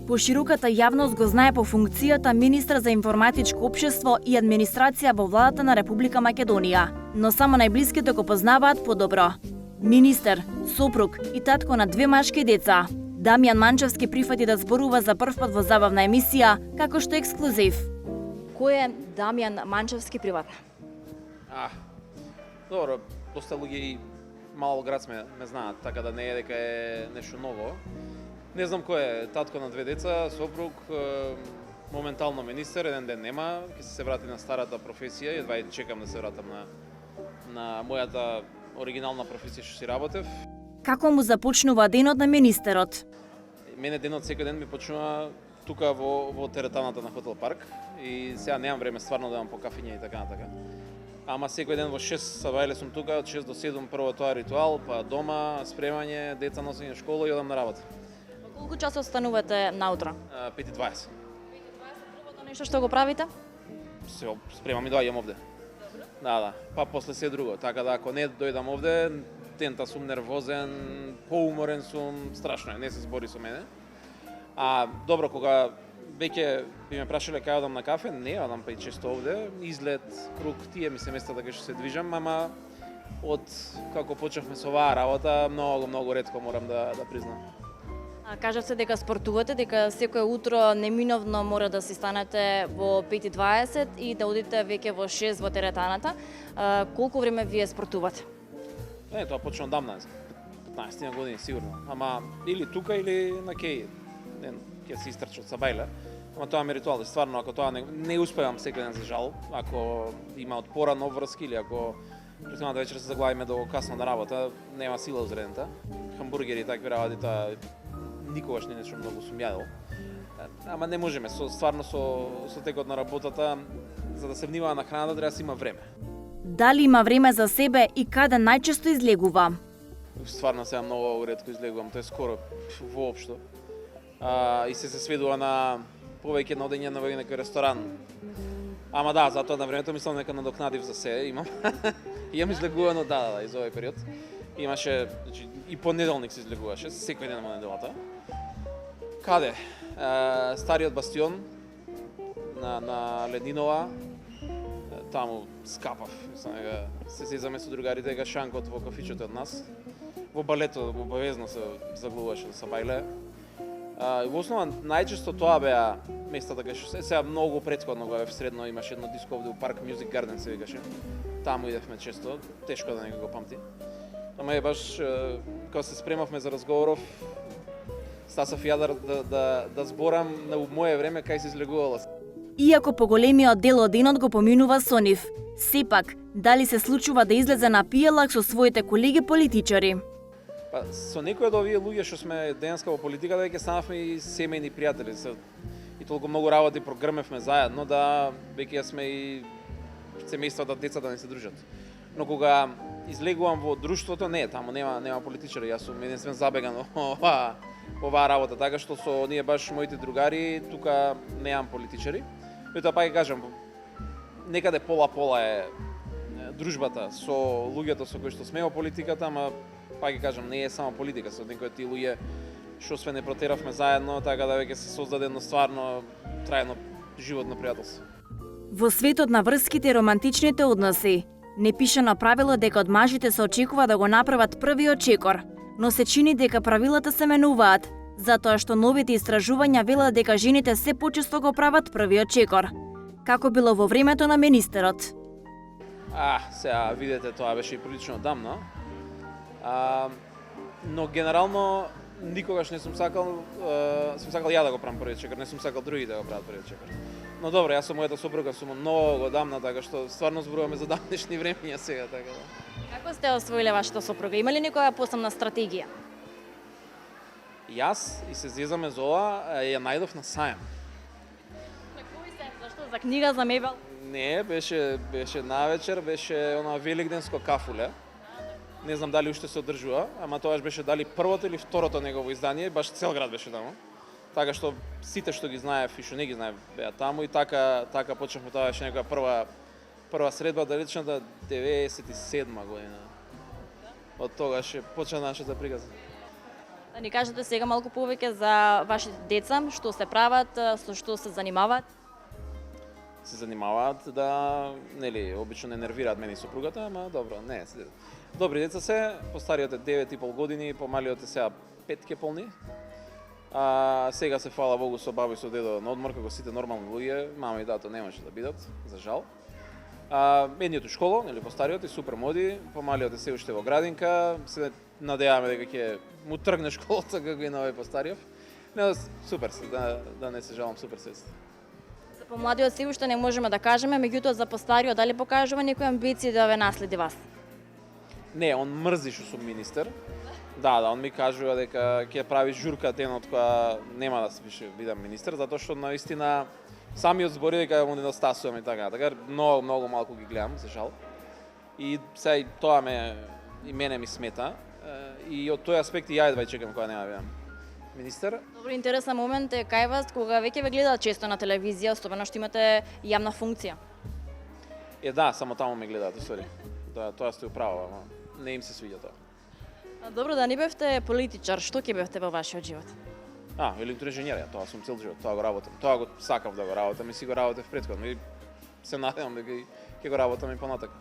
Пошироката јавност го знае по функцијата министар за информатичко општество и администрација во владата на Република Македонија, но само најблиските го познаваат подобро. Министер, сопруг и татко на 2 машки деца, Дамјан Манчевски прифати да зборува за прв пат во забавна емисија, како што ексклузив. Кој е Дамјан Манчевски приватно? Добро, доста луѓе и мал град ме знаат, така да не е дека е нешто ново. Не знам кој е, татко на 2 деца, сопруг, моментално министер, еден ден нема, ќе се врати на старата професија, едва и чекам да се вратам на мојата оригинална професија што си работев. Како му започнува денот на министерот? Мене денот секој ден ми почнува тука во теретаната на Хотел Парк и сега немам време стварно да имам по кафиња и така натака. Ама секој ден во 6 сабајле сум тука, од 6 до 7 прво тоа ритуал, па дома, спремање, деца носење школа и одам на работа. Колку часот станувате наутро? 5:20. 5:20 првото нешто што го правите? Се спремам и доаѓам овде. Да, па после се друго, така да ако не дојдам овде, тента сум нервозен, поуморен сум, страшно е, не се збори со мене. Добро, кога веќе би ме прашале кај одам на кафе, не одам па и често овде, излет, круг, тие ми се местата кај што се движам, ама од како почнавме со оваа работа, многу ретко морам да признам. Кажавте дека спортувате, дека секое утро неминовно мора да си станете во 5:20 и да одите веќе во 6 во теретаната. Колку време вие спортувате? Тоа почнам дамна, 15 години сигурно. Ама или тука или на кеј, ќе се истрчам од сабајле. Ама тоа ми е ритуал, стварно ако тоа не успевам секој ден за жал, ако има од порано врски или ако претходната вечер се заглавиме до касно на работа, нема сила узредента. Хамбургери и такви работи, тоа никогаш не нешто многу сум јадел. Ама не можеме, стварно со текот на работата, за да се внимава на храната, треба да се има време. Дали има време за себе и каде најчесто излегува? Стварно сега многу ретко излегувам, тоа е скоро воопшто. И се сведува на повеќе на одење на некој ресторан. Ама да, затоа на времето мислам дека надокнадив за се, имам. Имам излегувано, да, из овој период. Имаше, значи, и понеделник се излегуваше, секој ден во неделата. Каде? Стариот бастион на Лединова, таму скапав. Се сезаме со другарите дека шанкот во кафичето од нас. Во балето обавезно се заглуваше со бајле. Во основа најчесто тоа беа местата кај што сега многу претходно го бев средно, имаше едно диско овде во Парк Music Garden се викаше. Таму идевме често, тешко да некој го памти. Ама е баш кога се спремавме за разговоров, стасав ја да зборам на моје време кај се излегувала. Иако поголемиот дел од денот го поминува со нив, сепак, дали се случува да излезе на пијалак со своите колеги политичари? Со некои од овие луѓе што сме денеска во политиката, веќе станавме и семејни пријатели. И толку многу работи прогрмевме заедно да веќе сме и семејствата, децата не се дружат. Но кога излегувам во друштвото, не, таму нема политичари, јас сум единствен забеган оваа работа, така што со оние баш моите другари, тука немам политичари. Меѓутоа пак ќе кажам, некаде пола-пола е дружбата со луѓето со кои што сме во политиката, ама пак ќе кажам, не е само политика, со некои тие луѓе што све не протеравме заедно, така да веќе се создаде едно стварно трајно животно пријателство. Во светот на врските и романтичните односи, не пише на правило дека од мажите се очекува да го направат првиот чекор, но се чини дека правилата се менуваат, затоа што новите истражувања велат дека жените се почесто го прават првиот чекор. Како било во времето на министерот? Сега видете, тоа беше и прилично дамно. Но генерално никогаш не сум сакал ја да го правам првиот чекор, не сум сакал другите да го прават првиот чекор. Но добро, јас со мојата сопруга сум многу дамна, така што стварно зборуваме за дамнешни времења сега, така да. Како сте освоиле вашата сопруга? Има ли некоја посебна стратегија? Јас и се зезаме за ова, ја најдов на сајам. На кој сајам? Зашто? За книга, за мебел? Не, беше навечер, беше она великденско кафуле. Не знам дали уште се одржува, ама тоаш беше дали првото или второто негово издание, баш цел град беше таму. Така што сите што ги знаев и што не ги знаев беа таму и така почнавме, тоа беше некоја прва средба далечната 97 година. Од тогаш почна нашата приказна. Да ни кажете сега малку повеќе за вашите деца, што се прават, со што се занимаваат? Се занимаваат да, нели, обично не нервираат мене и сопругата, ама добро, не. Добри деца се, постариот е 9,5 години, помалиот е сега 5 ке полни. А сега се фала Богу со баба и со дедо на одмор, како сите нормални луѓе, мама и дато немаше да бидат, за жал. Едниот у школа, нели, постариот е супер моди, помалиот е се уште во градинка, се надеваме дека ќе му тргне школата како и на овој постариот. Не, супер се, да не се жалам, супер се. За помладиот се уште не можеме да кажеме, меѓутоа за постариот дали покажува некои амбиции да ве наследи вас? Не, он мрзи што сум министер. Да, он ми кажува дека ќе прави журка денот кога нема да се пише бидам министер, затоа што наистина самиот збори дека му недостасувам и така. Така многу малку ги гледам, за жал. И сега и тоа и мене ми смета. И од тој аспект и ја едва чекам кога нема да бидам министер. Добро, интересен момент е кај вас кога веќе ве гледаат често на телевизија, особено што имате јавна функција. Да, само таму ме гледаат, усвари. Тоа сте управа, ама не им се свиѓа тоа. Добро, да не бевте политичар, што ќе бевте во вашиот живот? Електроинженер, тоа сум цел живот, тоа го работам. Тоа го сакав да го работам и си го работев претходно и се надевам дека ќе го работам и понатака.